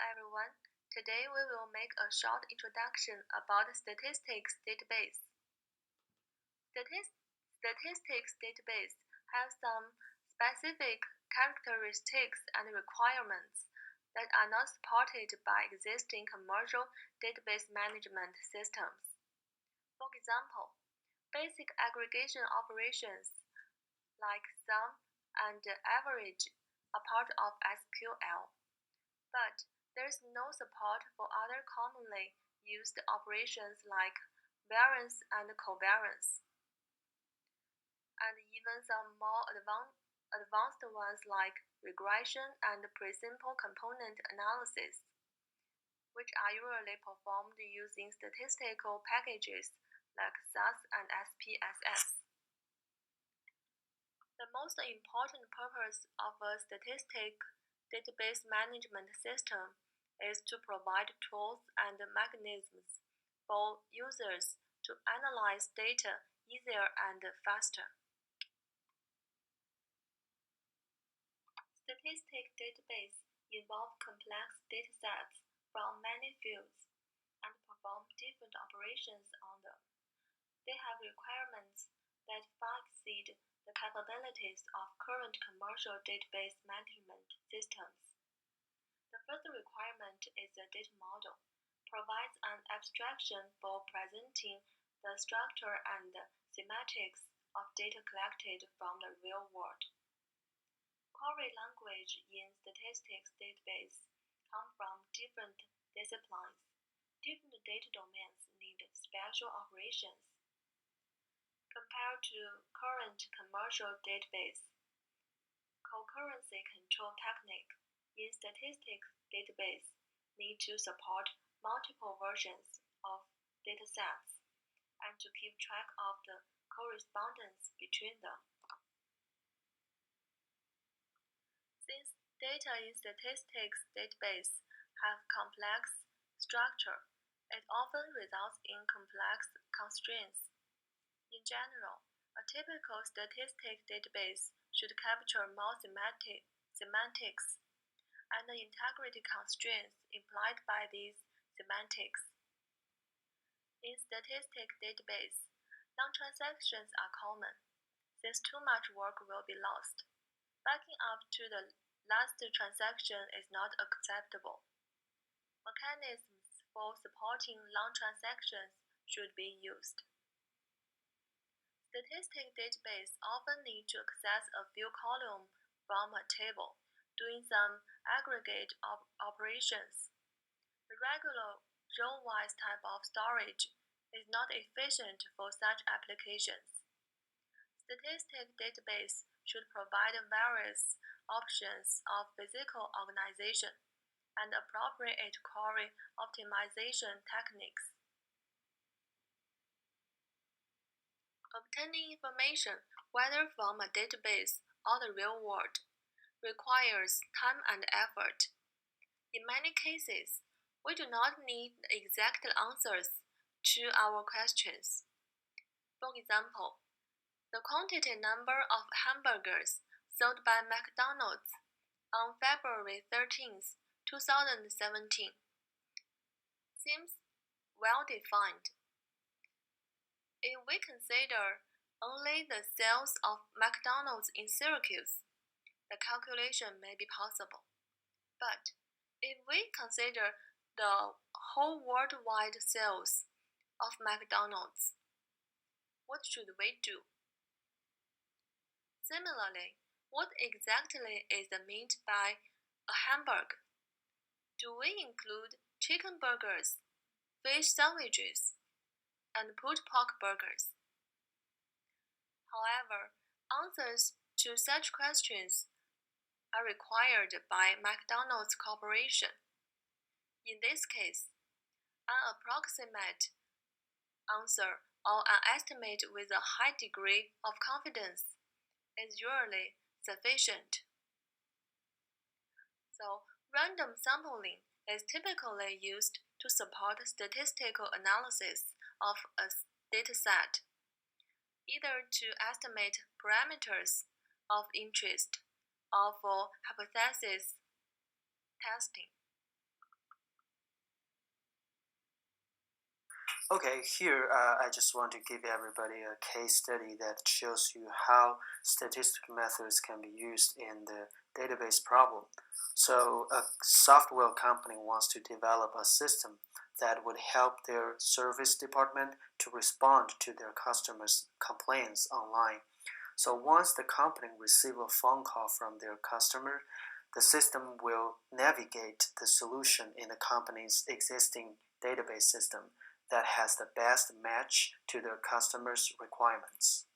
everyone. Today we will make a short introduction about the statistics database. Statistics database have some specific characteristics and requirements that are not supported by existing commercial database management systems. For example, basic aggregation operations like sum and average are part of SQL, but there is no support for other commonly used operations like variance and covariance, and even some more advanced ones like regression and pre-simple component analysis, which are usually performed using statistical packages like SAS and SPSS. The most important purpose of a statistic database management system is to provide tools and mechanisms for users to analyze data easier and faster. Statistic database involve complex datasets from many fields and perform different operations on them. They have requirements that far exceed the capabilities of current commercial database management systems. The first requirement is a data model, provides an abstraction for presenting the structure and semantics of data collected from the real world. Query language in statistics database come from different disciplines. Different data domains need special operations. Compared to current commercial database, concurrency control technique in statistics database need to support multiple versions of datasets and to keep track of the correspondence between them. Since data in statistics database have complex structure, it often results in complex constraints. In general, a typical statistic database should capture more semantics and the integrity constraints implied by these semantics. In statistic database, non-transactions are common, since too much work will be lost. Backing up to the last transaction is not acceptable. Mechanisms for supporting long transactions should be used. Statistic database often need to access a few columns from a table, doing some aggregate operations. The regular row-wise type of storage is not efficient for such applications. Statistic database should provide various options of physical organization and appropriate query optimization techniques. Obtaining information, whether from a database or the real world, requires time and effort. In many cases, we do not need exact answers to our questions. For example, the quantity number of hamburgers sold by McDonald's on February 13, 2017 seems well defined. If we consider only the sales of McDonald's in Syracuse, the calculation may be possible. But if we consider the whole worldwide sales of McDonald's, what should we do? Similarly, what exactly is meant by a hamburger? Do we include chicken burgers, fish sandwiches, and pulled pork burgers? However, answers to such questions are required by McDonald's Corporation. In this case, an approximate answer or an estimate with a high degree of confidence is usually sufficient. So, random sampling is typically used to support statistical analysis of a dataset, either to estimate parameters of interest or for hypothesis testing. Okay, here I just want to give everybody a case study that shows you how statistical methods can be used in the database problem. So, a software company wants to develop a system that would help their service department to respond to their customers' complaints online. So, once the company receives a phone call from their customer, the system will navigate the solution in the company's existing database system that has the best match to their customers' requirements.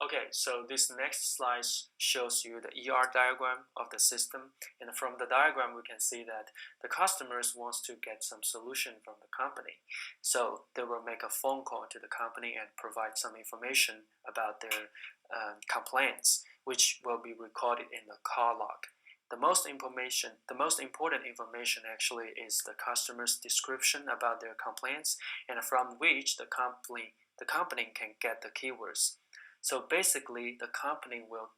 Okay, so this next slide shows you the ER diagram of the system, and from the diagram we can see that the customers wants to get some solution from the company. So they will make a phone call to the company and provide some information about their complaints, which will be recorded in the call log. The most important information actually is the customer's description about their complaints, and from which the company can get the keywords. So basically, the company will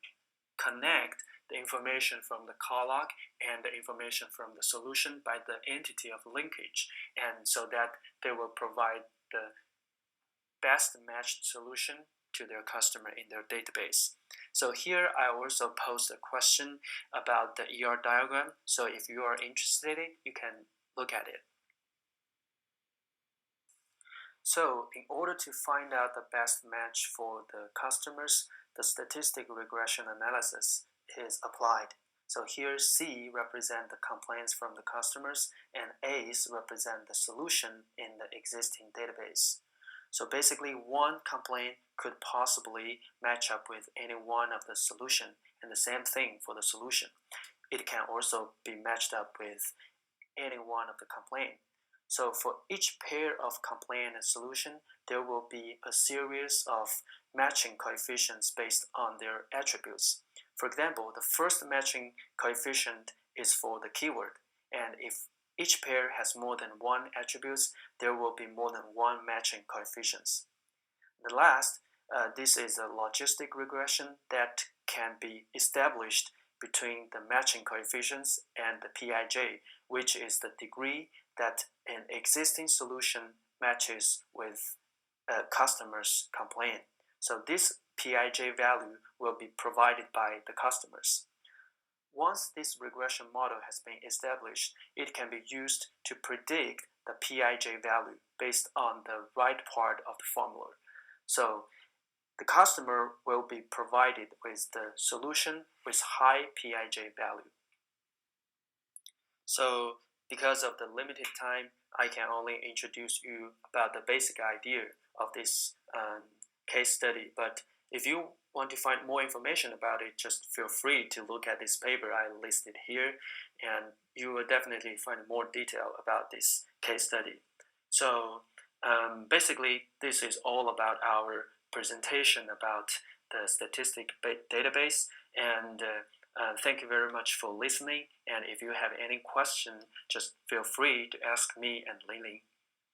connect the information from the call log and the information from the solution by the entity of linkage, and so that they will provide the best matched solution to their customer in their database. So here I also post a question about the ER diagram. So if you are interested, you can look at it. So in order to find out the best match for the customers, the statistic regression analysis is applied. So here C represent the complaints from the customers and A's represent the solution in the existing database. So basically one complaint could possibly match up with any one of the solution, and the same thing for the solution. It can also be matched up with any one of the complaint. So for each pair of complaint and solution, there will be a series of matching coefficients based on their attributes. For example, the first matching coefficient is for the keyword, and if each pair has more than one attributes, there will be more than one matching coefficients. The last, this is a logistic regression that can be established between the matching coefficients and the Pij, which is the degree that an existing solution matches with a customer's complaint. So this Pij value will be provided by the customers. Once this regression model has been established, it can be used to predict the Pij value based on the right part of the formula. So the customer will be provided with the solution with high Pij value. So because of the limited time, I can only introduce you about the basic idea of this case study. But if you want to find more information about it, just feel free to look at this paper I listed here, and you will definitely find more detail about this case study. So basically, this is all about our presentation about the statistic database, and thank you very much for listening. And if you have any question, just feel free to ask me and Linlin.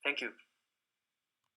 Thank you.